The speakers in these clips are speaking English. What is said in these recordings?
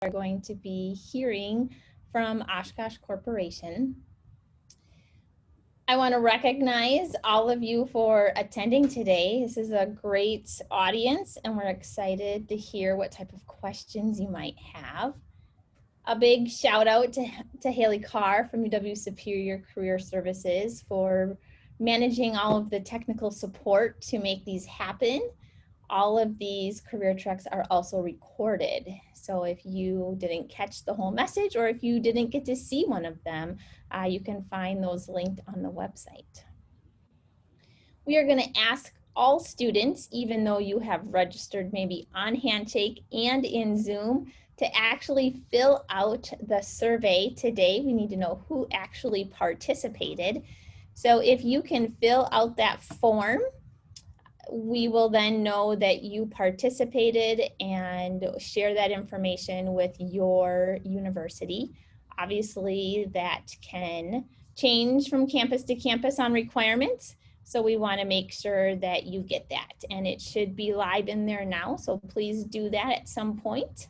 are going to be hearing from Oshkosh Corporation. I want to recognize all of you for attending today. This is a great audience and we're excited to hear what type of questions you might have. A big shout out to Haley Carr from UW Superior Career Services for managing all of the technical support to make these happen. All of these career treks are also recorded. So if you didn't catch the whole message or if you didn't get to see one of them, you can find those linked on the website. We are going to ask all students, even though you have registered maybe on Handshake and in Zoom, to actually fill out the survey today. We need to know who actually participated. So if you can fill out that form, we will then know that you participated and share that information with your university. Obviously, that can change from campus to campus on requirements. So we want to make sure that you get that, and it should be live in there now. So please do that at some point.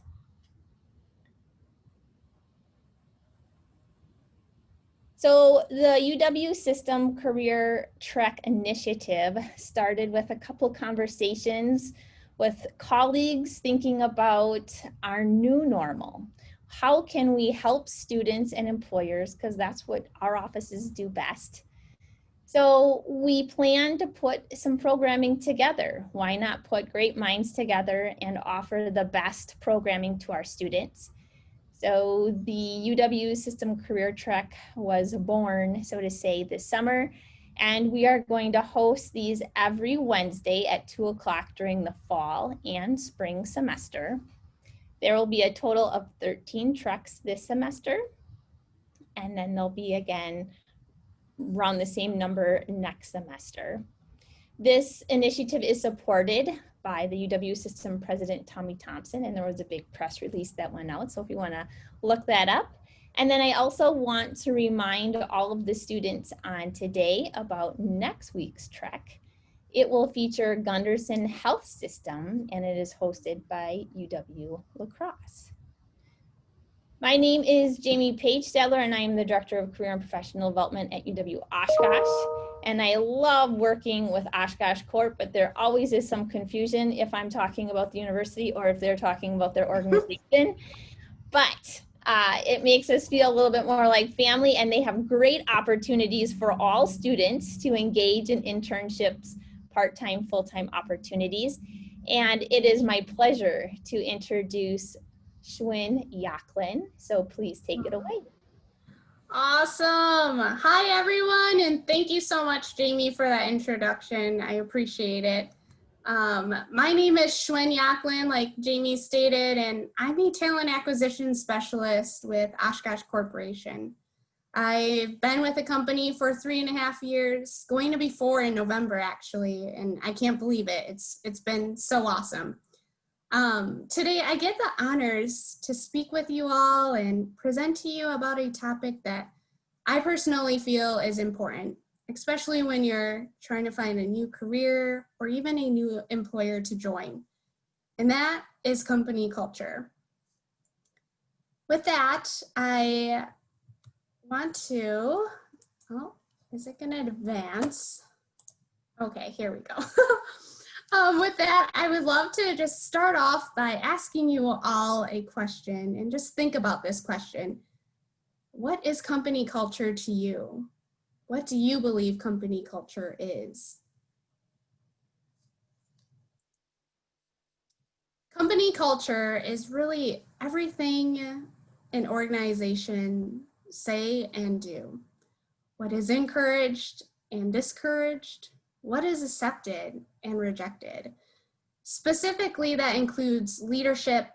So the UW System Career Trek Initiative started with a couple conversations with colleagues thinking about our new normal. How can we help students and employers, because that's what our offices do best. So we plan to put some programming together. Why not put great minds together and offer the best programming to our students? So the UW System Career Trek was born, so to say, this summer, and we are going to host these every Wednesday at 2 o'clock during the fall and spring semester. There will be a total of 13 treks this semester, and then there'll be again around the same number next semester. This initiative is supported by the UW System President Tommy Thompson, and there was a big press release that went out, so if you want to look that up. And then I also want to remind all of the students on today about next week's trek. It will feature Gunderson Health System, and it is hosted by UW La Crosse. My name is Jamie Page-Stadler, and I am the Director of Career and Professional Development at UW Oshkosh. And I love working with Oshkosh Corp, but there always is some confusion if I'm talking about the university or if they're talking about their organization. But it makes us feel a little bit more like family, and they have great opportunities for all students to engage in internships, part-time, full-time opportunities. And it is my pleasure to introduce Schwinn Yacklin. So please take it away. Awesome. Hi, everyone. And thank you so much, Jamie, for that introduction. I appreciate it. My name is Schwinn Yacklin, like Jamie stated, and I'm a talent acquisition specialist with Oshkosh Corporation. I've been with the company for 3.5 years, going to be 4 in November, actually, and I can't believe it. It's been so awesome. Today I get the honors to speak with you all and present to you about a topic that I personally feel is important, especially when you're trying to find a new career or even a new employer to join, and that is company culture. With that, I want to, oh, is it gonna advance? Okay, here we go. With that, I would love to just start off by asking you all a question and just think about this question. What is company culture to you? What do you believe company culture is? Company culture is really everything an organization say and do. What is encouraged and discouraged? What is accepted and rejected? Specifically, that includes leadership,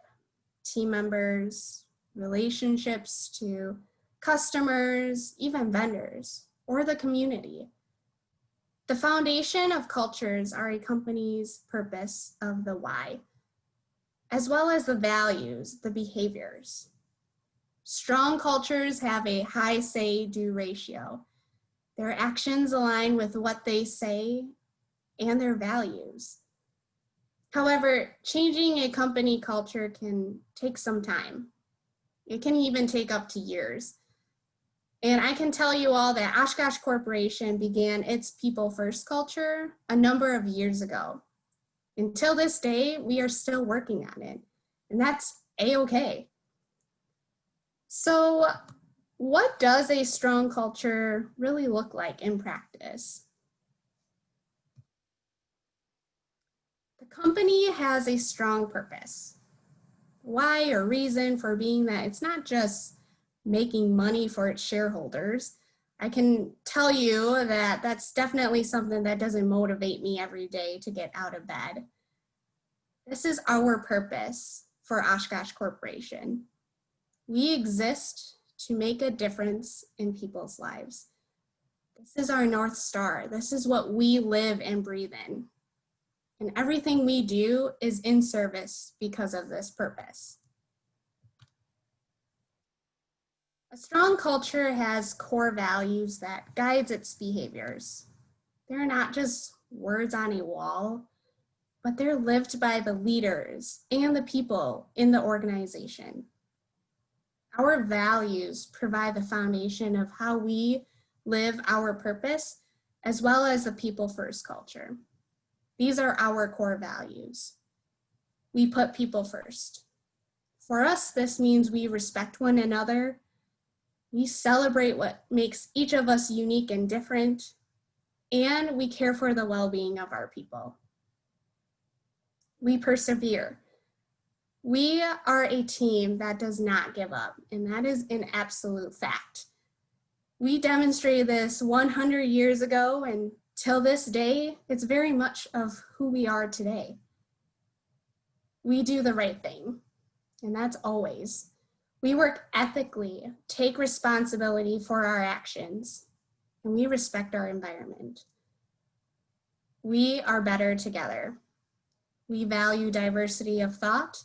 team members, relationships to customers, even vendors, or the community. The foundation of cultures are a company's purpose of the why, as well as the values, the behaviors. Strong cultures have a high say-do ratio. Their actions align with what they say and their values. However, changing a company culture can take some time. It can even take up to years. And I can tell you all that Oshkosh Corporation began its people first culture a number of years ago. Until this day, we are still working on it, and that's a-okay. So what does a strong culture really look like in practice? The company has a strong purpose. Why or reason for being that it's not just making money for its shareholders. I can tell you that that's definitely something that doesn't motivate me every day to get out of bed. This is our purpose for Oshkosh Corporation. We exist to make a difference in people's lives. This is our North Star. This is what we live and breathe in. And everything we do is in service because of this purpose. A strong culture has core values that guides its behaviors. They're not just words on a wall, but they're lived by the leaders and the people in the organization. Our values provide the foundation of how we live our purpose, as well as the people first culture. These are our core values. We put people first. For us, this means we respect one another. We celebrate what makes each of us unique and different, and we care for the well-being of our people. We persevere. We are a team that does not give up, and that is an absolute fact. We demonstrated this 100 years ago, and till this day, it's very much of who we are today. We do the right thing, and that's always. We work ethically, take responsibility for our actions, and we respect our environment. We are better together. We value diversity of thought,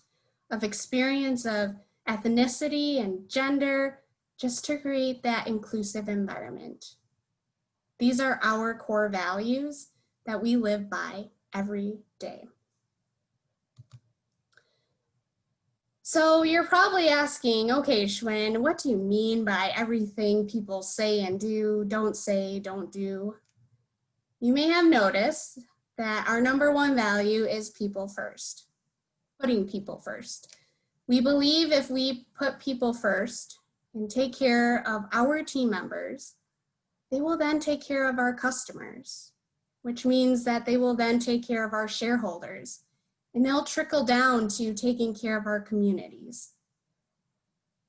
of experience, of ethnicity and gender, just to create that inclusive environment. These are our core values that we live by every day. So you're probably asking, okay, Schwinn, what do you mean by everything people say and do, don't say, don't do? You may have noticed that our number one value is people first, putting people first. We believe if we put people first and take care of our team members, they will then take care of our customers, which means that they will then take care of our shareholders, and they'll trickle down to taking care of our communities.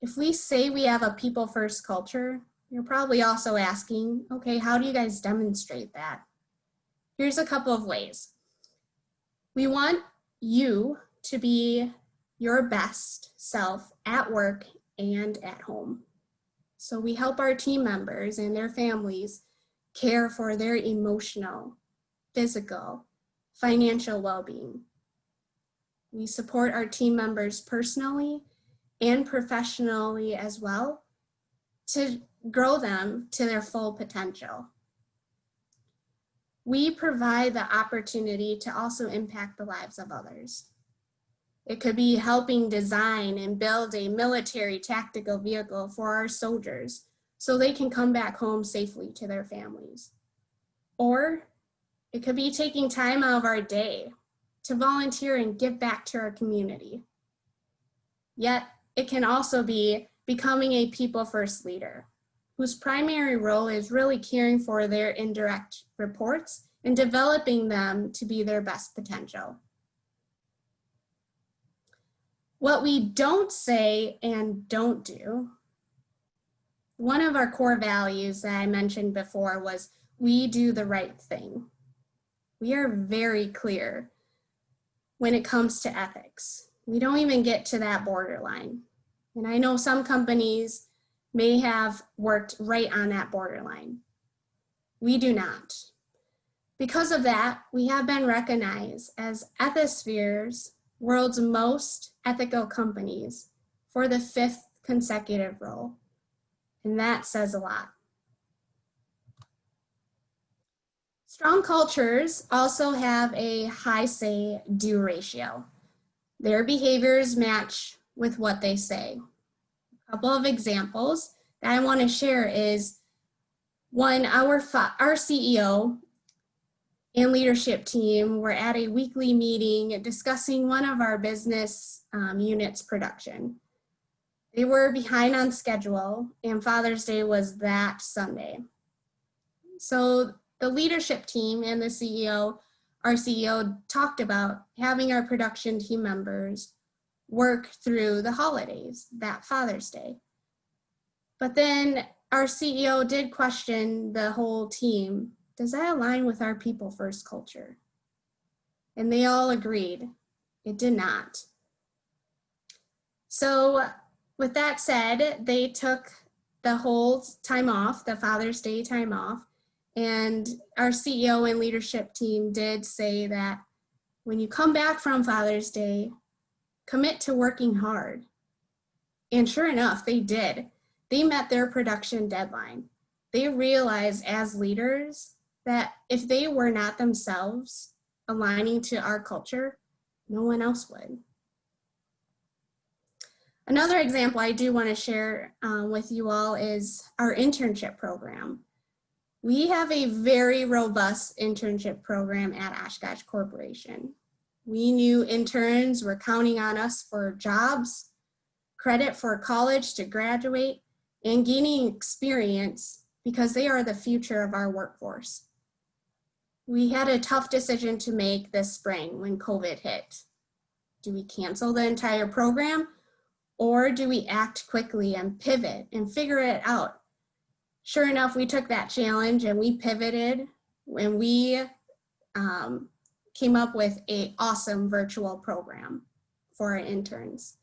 If we say we have a people first culture, you're probably also asking, okay, how do you guys demonstrate that? Here's a couple of ways. We want you to be your best self at work and at home. So we help our team members and their families care for their emotional, physical, financial well-being. We support our team members personally and professionally as well to grow them to their full potential. We provide the opportunity to also impact the lives of others. It could be helping design and build a military tactical vehicle for our soldiers so they can come back home safely to their families. Or it could be taking time out of our day to volunteer and give back to our community. Yet it can also be becoming a people first leader whose primary role is really caring for their indirect reports and developing them to be their best potential. What we don't say and don't do, one of our core values that I mentioned before was we do the right thing. We are very clear when it comes to ethics. We don't even get to that borderline. And I know some companies may have worked right on that borderline. We do not. Because of that, we have been recognized as Ethisphere's world's most ethical companies for the 5th consecutive role. And that says a lot. Strong cultures also have a high say-do ratio. Their behaviors match with what they say. A couple of examples that I want to share is one, our CEO and leadership team were at a weekly meeting discussing one of our business units production. They were behind on schedule and Father's Day was that Sunday. So the leadership team and the CEO, our CEO, talked about having our production team members work through the holidays, that Father's Day. But then our CEO did question the whole team, does that align with our people first culture? And they all agreed it did not. So with that said, they took the whole time off, the Father's Day time off, and our CEO and leadership team did say that when you come back from Father's Day, commit to working hard. And sure enough, they did. They met their production deadline. They realized as leaders that if they were not themselves aligning to our culture, no one else would. Another example I do want to share with you all is our internship program. We have a very robust internship program at Oshkosh Corporation. We knew interns were counting on us for jobs, credit for college to graduate, and gaining experience because they are the future of our workforce. We had a tough decision to make this spring when COVID hit. Do we cancel the entire program, or do we act quickly and pivot and figure it out? Sure enough, we took that challenge and we pivoted when we came up with an awesome virtual program for our interns.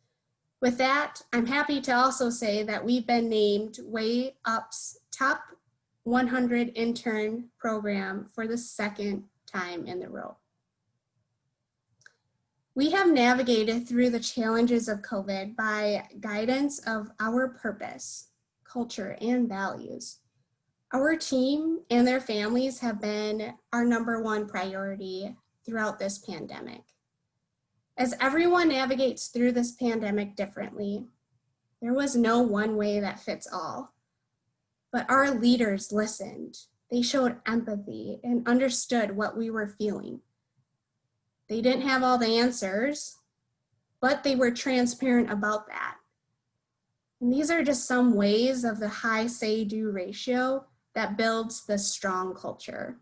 With that, I'm happy to also say that we've been named Way Up's Top 100 Intern Program for the second time in a row. We have navigated through the challenges of COVID by guidance of our purpose, culture, and values. Our team and their families have been our #1 priority throughout this pandemic. As everyone navigates through this pandemic differently, there was no one way that fits all. But our leaders listened. They showed empathy and understood what we were feeling. They didn't have all the answers, but they were transparent about that. And these are just some ways of the high say-do ratio that builds the strong culture.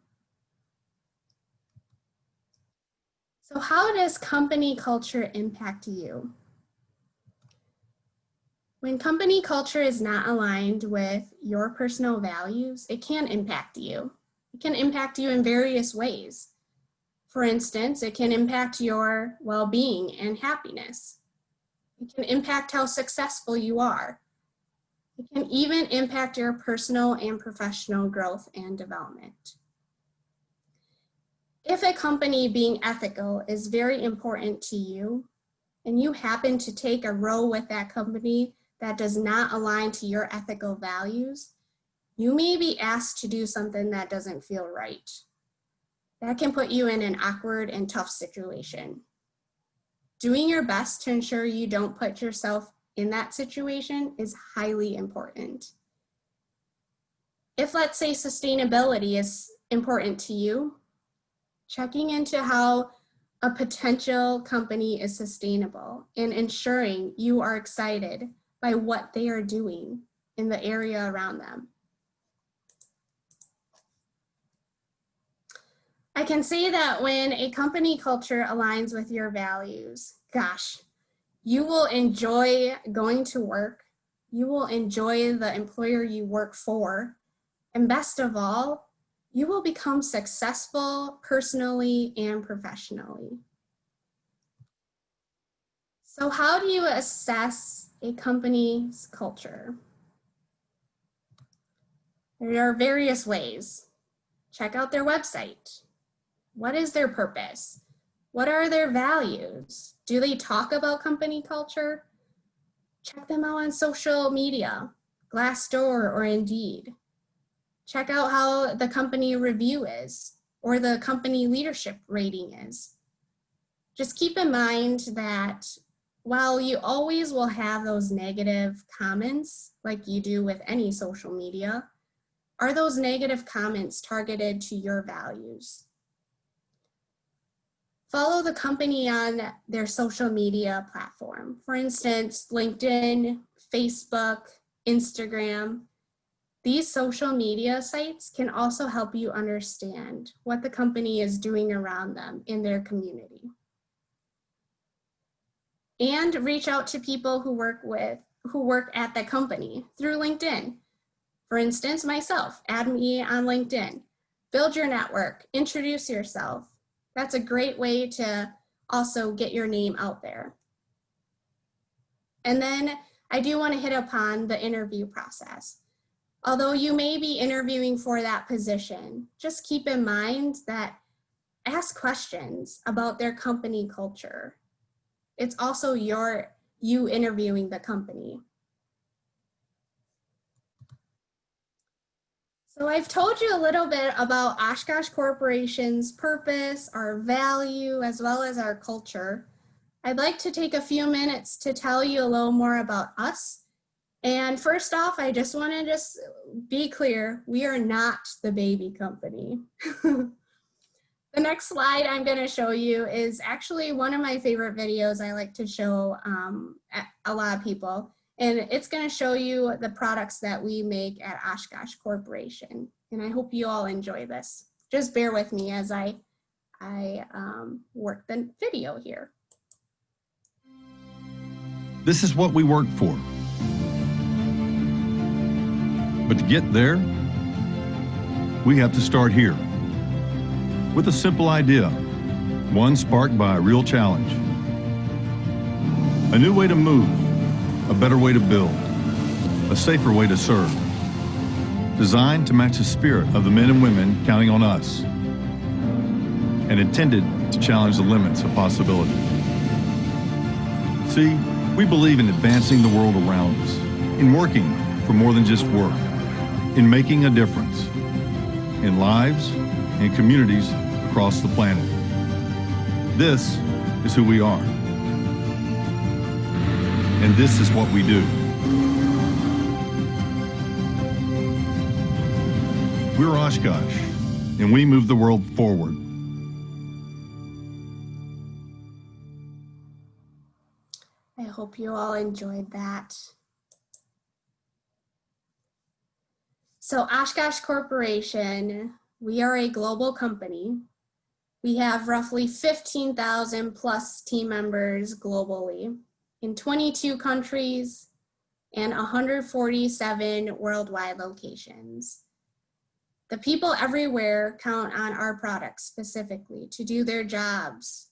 So how does company culture impact you? When company culture is not aligned with your personal values, it can impact you. It can impact you in various ways. For instance, it can impact your well-being and happiness. It can impact how successful you are. It can even impact your personal and professional growth and development. If a company being ethical is very important to you, and you happen to take a role with that company that does not align to your ethical values, you may be asked to do something that doesn't feel right. That can put you in an awkward and tough situation. Doing your best to ensure you don't put yourself in that situation is highly important. If, let's say, sustainability is important to you, checking into how a potential company is sustainable and ensuring you are excited by what they are doing in the area around them. I can say that when a company culture aligns with your values, gosh, you will enjoy going to work, you will enjoy the employer you work for, and best of all, you will become successful personally and professionally. So how do you assess a company's culture? There are various ways. Check out their website. What is their purpose? What are their values? Do they talk about company culture? Check them out on social media, Glassdoor or Indeed. Check out how the company review is or the company leadership rating is. Just keep in mind that while you always will have those negative comments like you do with any social media, are those negative comments targeted to your values? Follow the company on their social media platform. For instance, LinkedIn, Facebook, Instagram. These social media sites can also help you understand what the company is doing around them in their community. And reach out to people who work at the company through LinkedIn. For instance, myself, add me on LinkedIn. Build your network, introduce yourself. That's a great way to also get your name out there. And then I do want to hit upon the interview process. Although you may be interviewing for that position, just keep in mind that ask questions about their company culture. It's also you interviewing the company. So I've told you a little bit about Oshkosh Corporation's purpose, our value, as well as our culture. I'd like to take a few minutes to tell you a little more about us. And first off, I just want to be clear, we are not the baby company. The next slide I'm going to show you is actually one of my favorite videos I like to show a lot of people. And it's going to show you the products that we make at Oshkosh Corporation. And I hope you all enjoy this. Just bear with me as I work the video here. This is what we work for. But to get there, we have to start here with a simple idea, one sparked by a real challenge. A new way to move, a better way to build, a safer way to serve, designed to match the spirit of the men and women counting on us, and intended to challenge the limits of possibility. See, we believe in advancing the world around us, in working for more than just work, in making a difference in lives and communities across the planet. This is who we are. And this is what we do. We're Oshkosh, and we move the world forward. I hope you all enjoyed that. So Oshkosh Corporation, we are a global company. We have roughly 15,000 plus team members globally in 22 countries and 147 worldwide locations. The people everywhere count on our products specifically to do their jobs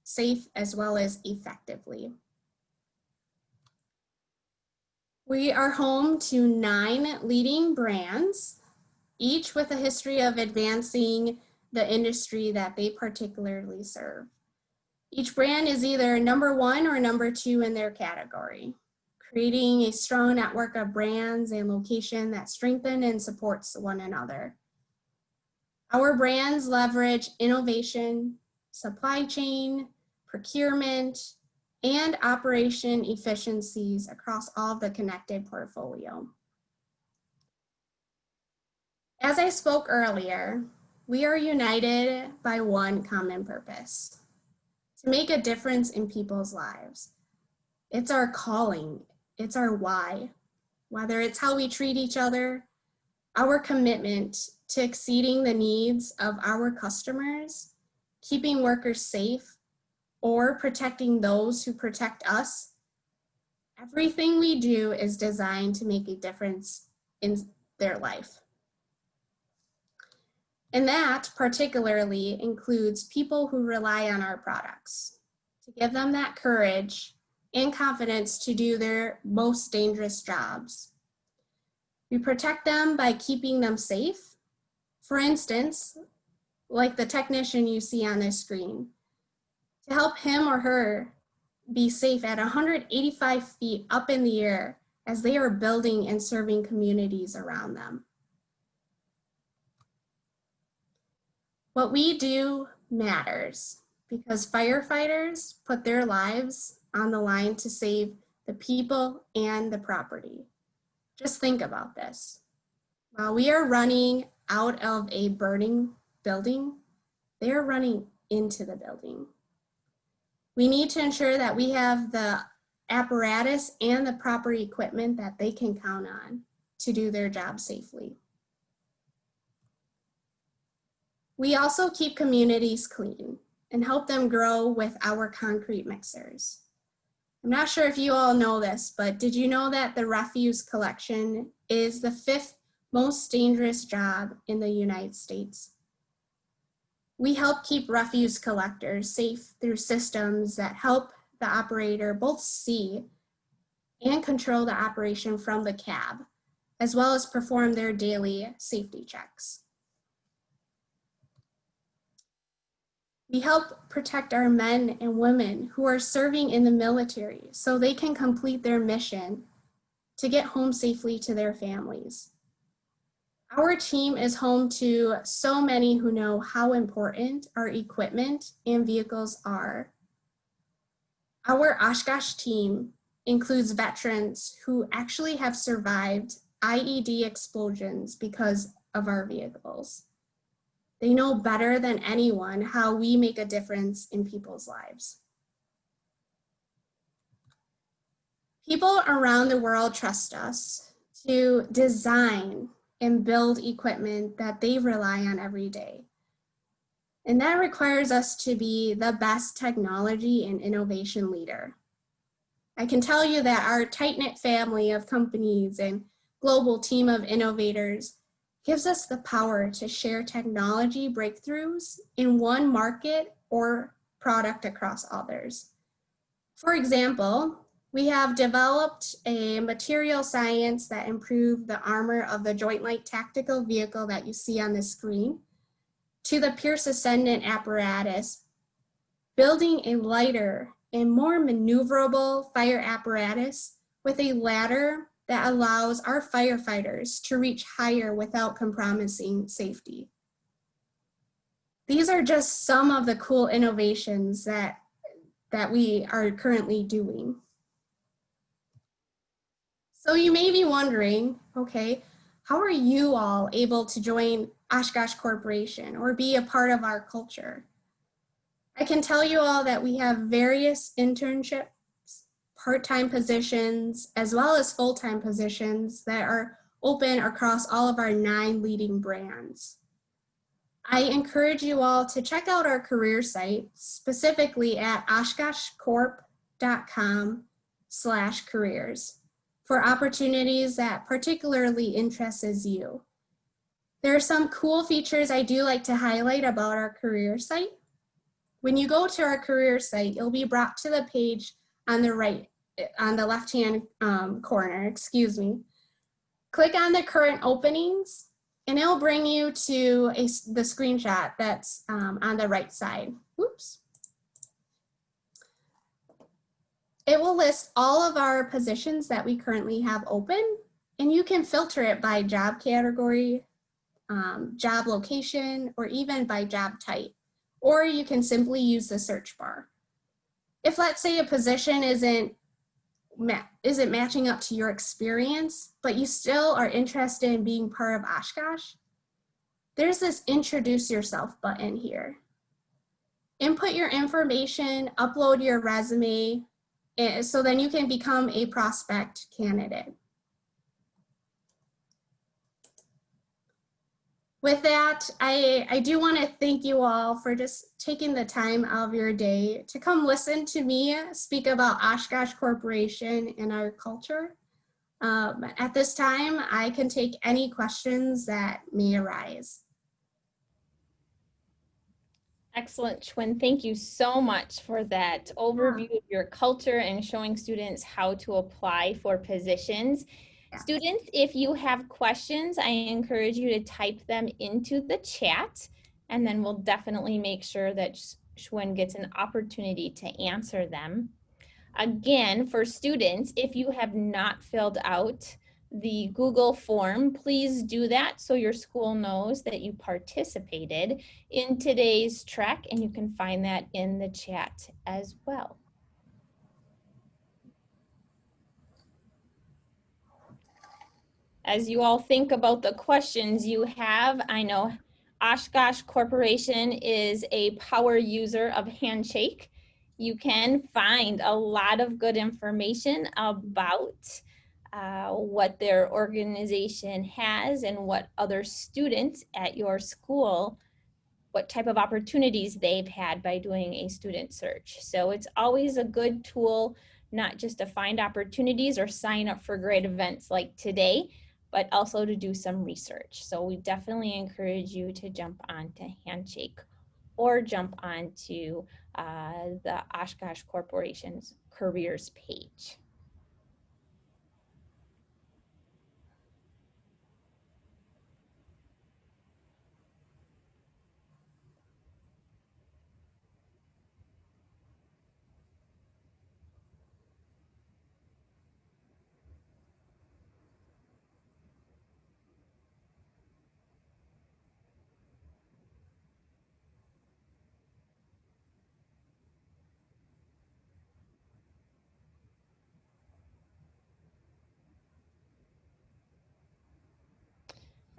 safe as well as effectively. We are home to 9 leading brands, each with a history of advancing the industry that they particularly serve. Each brand is either number 1 or number 2 in their category, creating a strong network of brands and location that strengthen and supports one another. Our brands leverage innovation, supply chain, procurement, and operation efficiencies across all of the connected portfolio. As I spoke earlier, we are united by one common purpose: to make a difference in people's lives. It's our calling, it's our why. Whether it's how we treat each other, our commitment to exceeding the needs of our customers, keeping workers safe, or protecting those who protect us, everything we do is designed to make a difference in their life. And that particularly includes people who rely on our products, to give them that courage and confidence to do their most dangerous jobs. We protect them by keeping them safe. For instance, like the technician you see on this screen, to help him or her be safe at 185 feet up in the air as they are building and serving communities around them. What we do matters because firefighters put their lives on the line to save the people and the property. Just think about this. While we are running out of a burning building, they are running into the building. We need to ensure that we have the apparatus and the proper equipment that they can count on to do their job safely. We also keep communities clean and help them grow with our concrete mixers. I'm not sure if you all know this, but did you know that the refuse collection is the 5th most dangerous job in the United States? We help keep refuse collectors safe through systems that help the operator both see and control the operation from the cab, as well as perform their daily safety checks. We help protect our men and women who are serving in the military so they can complete their mission to get home safely to their families. Our team is home to so many who know how important our equipment and vehicles are. Our Oshkosh team includes veterans who actually have survived IED explosions because of our vehicles. They know better than anyone how we make a difference in people's lives. People around the world trust us to design and build equipment that they rely on every day. And that requires us to be the best technology and innovation leader. I can tell you that our tight-knit family of companies and global team of innovators gives us the power to share technology breakthroughs in one market or product across others. For example, we have developed a material science that improved the armor of the Joint Light Tactical Vehicle that you see on the screen to the Pierce Ascendant apparatus, building a lighter and more maneuverable fire apparatus with a ladder that allows our firefighters to reach higher without compromising safety. These are just some of the cool innovations that we are currently doing. So you may be wondering, okay, how are you all able to join Oshkosh Corporation or be a part of our culture? I can tell you all that we have various internships, part-time positions, as well as full-time positions that are open across all of our 9 leading brands. I encourage you all to check out our career site, specifically at oshkoshcorp.com/careers for opportunities that particularly interests you. There are some cool features I do like to highlight about our career site. When you go to our career site, you'll be brought to the page on the right, on the left-hand corner, excuse me. Click on the current openings and it'll bring you to the screenshot that's on the right side. Oops. It will list all of our positions that we currently have open, and you can filter it by job category, job location, or even by job type. Or you can simply use the search bar. If, let's say, a position isn't matching up to your experience, but you still are interested in being part of Oshkosh, there's this introduce yourself button here. Input your information, upload your resume, so then you can become a prospect candidate. With that, I do want to thank you all for just taking the time out of your day to come listen to me speak about Oshkosh Corporation and our culture. At this time, I can take any questions that may arise. Excellent, Schwinn. Thank you so much for that overview of your culture and showing students how to apply for positions. Yeah. Students, if you have questions, I encourage you to type them into the chat, and then we'll definitely make sure that Schwinn gets an opportunity to answer them. Again, for students, if you have not filled out the Google form, please do that so your school knows that you participated in today's trek, and you can find that in the chat as well. as you all think about the questions you have, I know Oshkosh Corporation is a power user of Handshake. You can find a lot of good information about what their organization has and what other students at your school, what type of opportunities they've had by doing a student search. So it's always a good tool, not just to find opportunities or sign up for great events like today, but also to do some research. So we definitely encourage you to jump onto Handshake or jump onto the Oshkosh Corporation's careers page.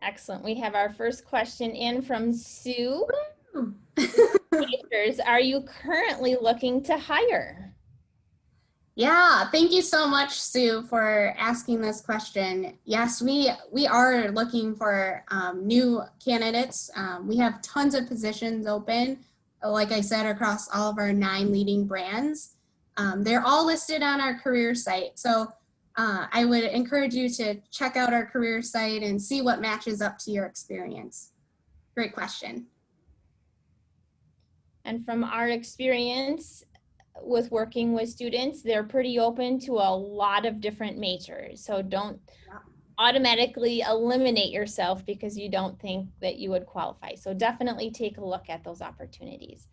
Excellent. We have our first question in from Sue. Teachers, are you currently looking to hire? Yeah, thank you so much, Sue, for asking this question. Yes, we are looking for new candidates. We have tons of positions open, like I said, across all of our 9 leading brands. They're all listed on our career site. So I would encourage you to check out our career site and see what matches up to your experience. Great question. And from our experience with working with students, they're pretty open to a lot of different majors. So don't automatically eliminate yourself because you don't think that you would qualify. So definitely take a look at those opportunities.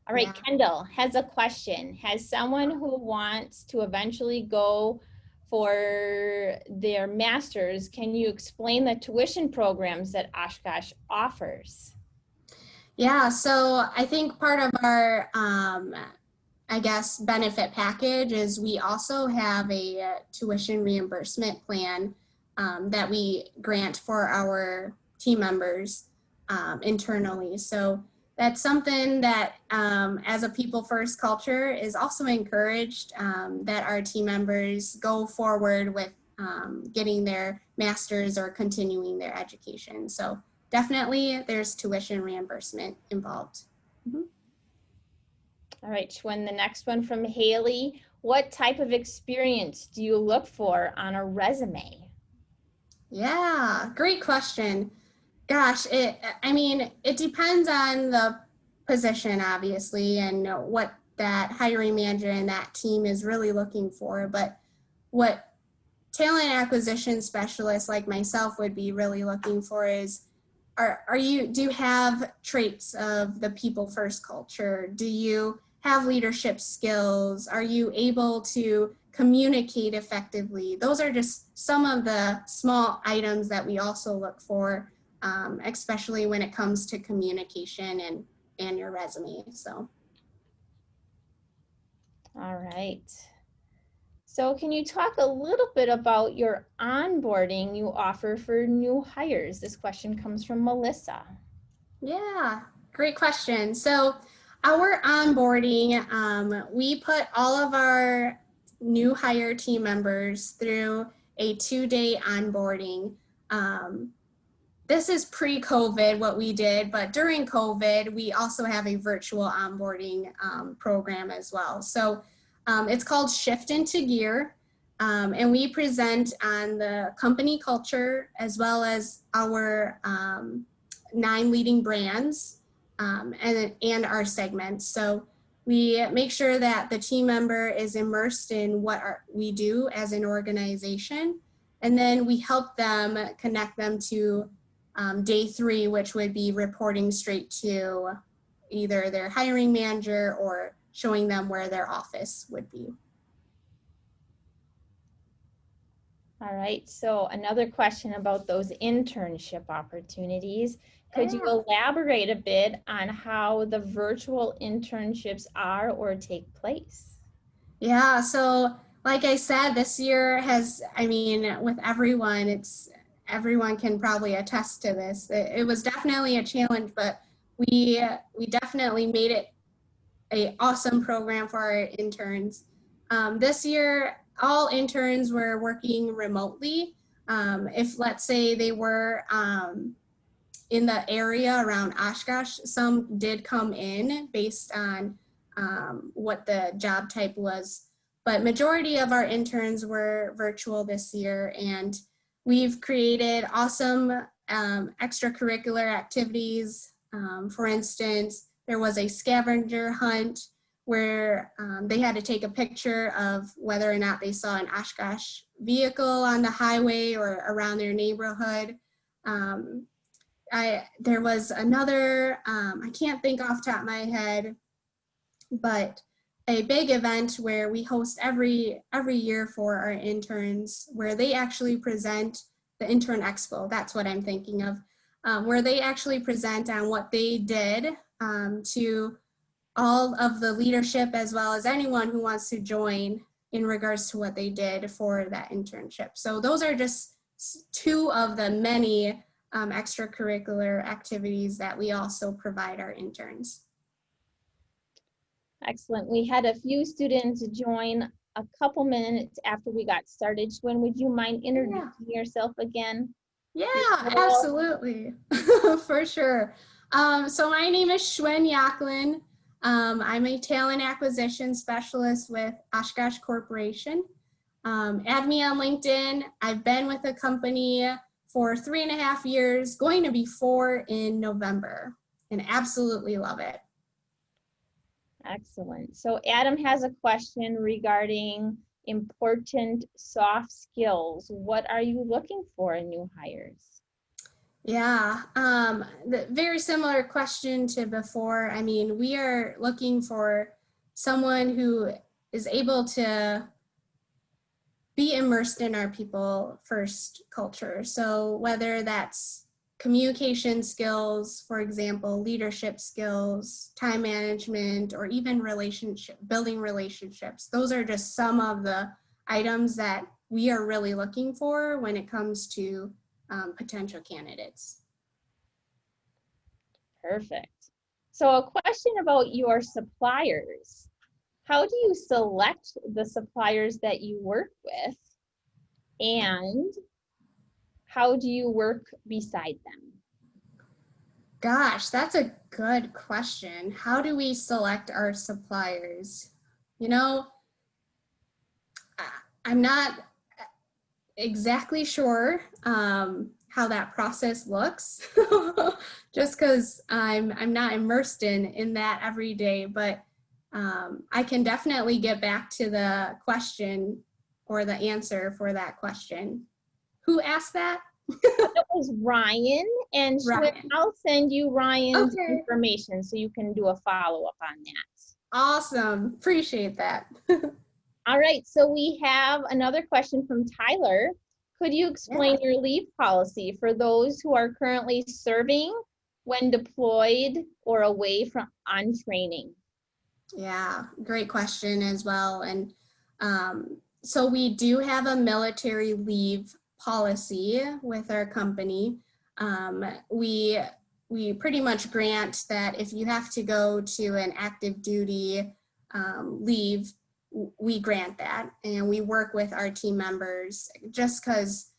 All right, Kendall has a question. Has someone who wants to eventually go for their master's, can you explain the tuition programs that Oshkosh offers? Yeah, so I think part of our, I guess, benefit package is we also have a tuition reimbursement plan that we grant for our team members internally. So that's something that as a people first culture is also encouraged that our team members go forward with getting their master's or continuing their education. So definitely there's tuition reimbursement involved. Mm-hmm. All right, Schwinn, the next one from Haley. What type of experience do you look for on a resume? Yeah, great question. Gosh, it depends on the position, obviously, and what that hiring manager and that team is really looking for. But what talent acquisition specialists like myself would be really looking for is, do you have traits of the people first culture? Do you have leadership skills? Are you able to communicate effectively? Those are just some of the small items that we also look for, especially when it comes to communication and your resume. So. All right. So can you talk a little bit about your onboarding you offer for new hires? This question comes from Melissa. Yeah, great question. So our onboarding, we put all of our new hire team members through a 2-day onboarding. This is pre-COVID what we did, but during COVID, we also have a virtual onboarding program as well. So it's called Shift into Gear, and we present on the company culture as well as our 9 leading brands and our segments. So we make sure that the team member is immersed in what we do as an organization, and then we help them connect them to day 3, which would be reporting straight to either their hiring manager or showing them where their office would be. All right, so another question about those internship opportunities. Could you elaborate a bit on how the virtual internships are or take place? Yeah, so like I said, this year has, with everyone, everyone can probably attest to this. It was definitely a challenge, but we definitely made it an awesome program for our interns. This year, all interns were working remotely. If let's say they were in the area around Oshkosh, some did come in based on what the job type was, but majority of our interns were virtual this year, and we've created awesome extracurricular activities. For instance, there was a scavenger hunt where they had to take a picture of whether or not they saw an Oshkosh vehicle on the highway or around their neighborhood. There was another, I can't think off the top of my head, but a big event where we host every year for our interns, where they actually present the Intern Expo. That's what I'm thinking of, where they actually present on what they did to all of the leadership, as well as anyone who wants to join in regards to what they did for that internship. So those are just two of the many extracurricular activities that we also provide our interns. Excellent. We had a few students join a couple minutes after we got started. Shwin, would you mind introducing yourself again? Yeah, absolutely. For sure. So my name is Shwin Yaklin. I'm a talent acquisition specialist with Oshkosh Corporation. Add me on LinkedIn. I've been with the company for 3.5 years, going to be 4 in November, and absolutely love it. Excellent. So Adam has a question regarding important soft skills. What are you looking for in new hires? Yeah, the very similar question to before. I mean, we are looking for someone who is able to be immersed in our people first culture. So whether that's communication skills, for example, leadership skills, time management, or even building relationships. Those are just some of the items that we are really looking for when it comes to potential candidates. Perfect. So a question about your suppliers. How do you select the suppliers that you work with? And how do you work beside them? Gosh, that's a good question. How do we select our suppliers? You know, I'm not exactly sure how that process looks, just because I'm not immersed in that every day. But I can definitely get back to the question or the answer for that question. Who asked that? That was Ryan, and Ryan. I'll send you Ryan's Okay. information so you can do a follow-up on that. Awesome. Appreciate that. All right, so we have another question from Tyler. Could you explain your leave policy for those who are currently serving when deployed or away from on training? Yeah, great question as well. And so we do have a military leave policy with our company. We pretty much grant that if you have to go to an active duty leave, we grant that, and we work with our team members just because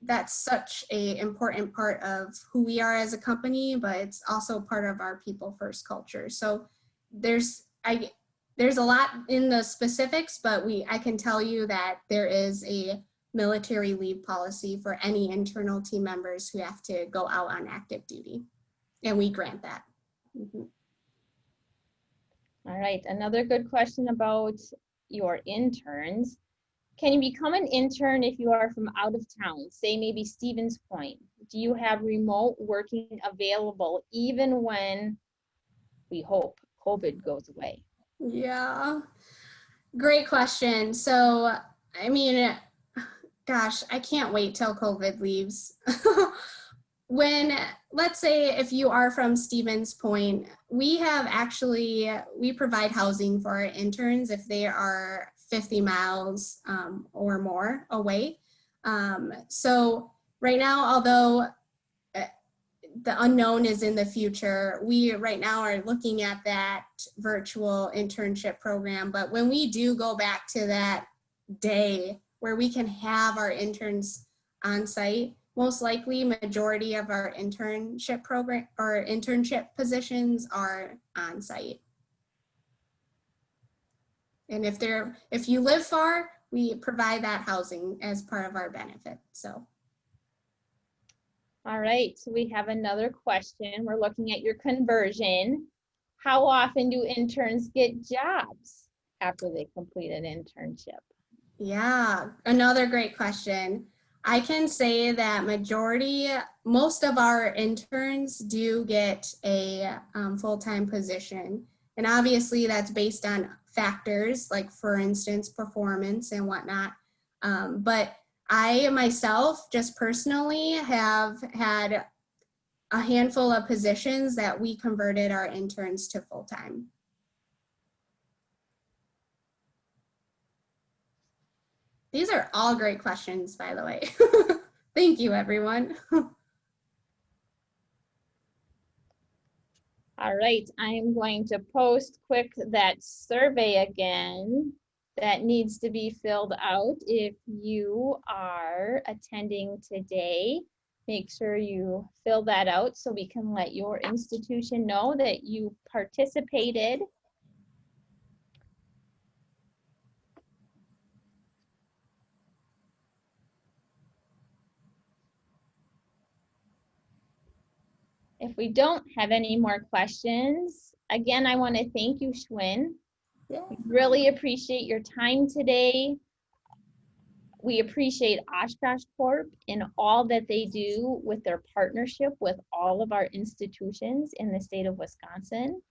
that's such an important part of who we are as a company, but it's also part of our people first culture. So there's a lot in the specifics, but I can tell you that there is a military leave policy for any internal team members who have to go out on active duty, and we grant that. Mm-hmm. All right, another good question about your interns. Can you become an intern if you are from out of town, say maybe Stevens Point? Do you have remote working available even when we hope COVID goes away? Yeah, great question. So, I mean, gosh, I can't wait till COVID leaves. Let's say if you are from Stevens Point, we provide housing for our interns if they are 50 miles or more away. So right now, although the unknown is in the future, we right now are looking at that virtual internship program. But when we do go back to that day where we can have our interns on site, most likely majority of our internship program or internship positions are on site. And if you live far, we provide that housing as part of our benefit. So. All right, so we have another question. We're looking at your conversion. How often do interns get jobs after they complete an internship? Yeah, another great question. I can say that most of our interns do get a full-time position. And obviously that's based on factors like, for instance, performance and whatnot. But I myself, just personally, have had a handful of positions that we converted our interns to full-time. These are all great questions, by the way. Thank you, everyone. All right, I'm going to post quick that survey again that needs to be filled out. If you are attending today, make sure you fill that out so we can let your institution know that you participated. If we don't have any more questions, again, I want to thank you, Schwinn. Yeah. We really appreciate your time today. We appreciate Oshkosh Corp in all that they do with their partnership with all of our institutions in the state of Wisconsin,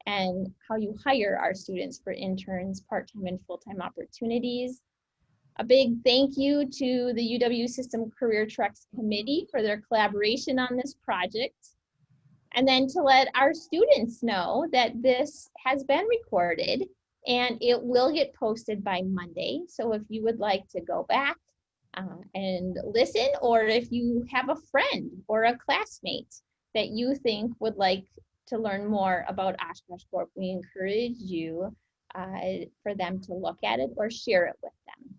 and how you hire our students for interns, part-time and full-time opportunities. A big thank you to the UW System Career Treks Committee for their collaboration on this project. And then to let our students know that this has been recorded and it will get posted by Monday. So if you would like to go back and listen, or if you have a friend or a classmate that you think would like to learn more about Oshkosh Corp, we encourage you for them to look at it or share it with them.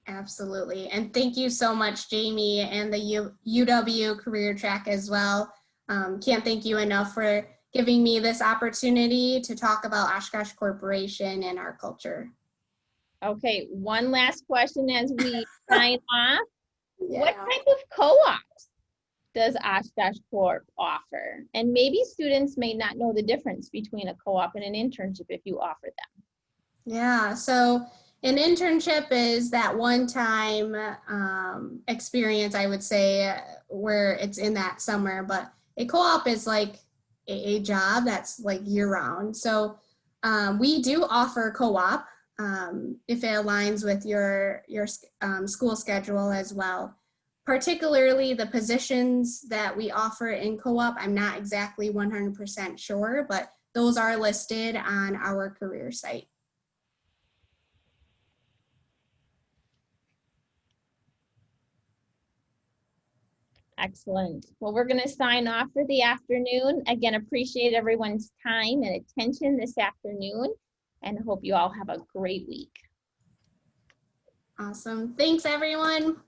Absolutely. And thank you so much, Jamie, and the UW Career Track as well. Can't thank you enough for giving me this opportunity to talk about Oshkosh Corporation and our culture. Okay, one last question as we sign off. Yeah. What type of co-ops does Oshkosh Corp offer? And maybe students may not know the difference between a co-op and an internship if you offer them. Yeah, so an internship is that one-time experience, I would say, where it's in that summer, but a co-op is like a job that's like year-round. So we do offer co-op if it aligns with your school schedule as well. Particularly the positions that we offer in co-op, I'm not exactly 100% sure, but those are listed on our career site. Excellent. Well, we're going to sign off for the afternoon. Again, appreciate everyone's time and attention this afternoon, and hope you all have a great week. Awesome. Thanks, everyone.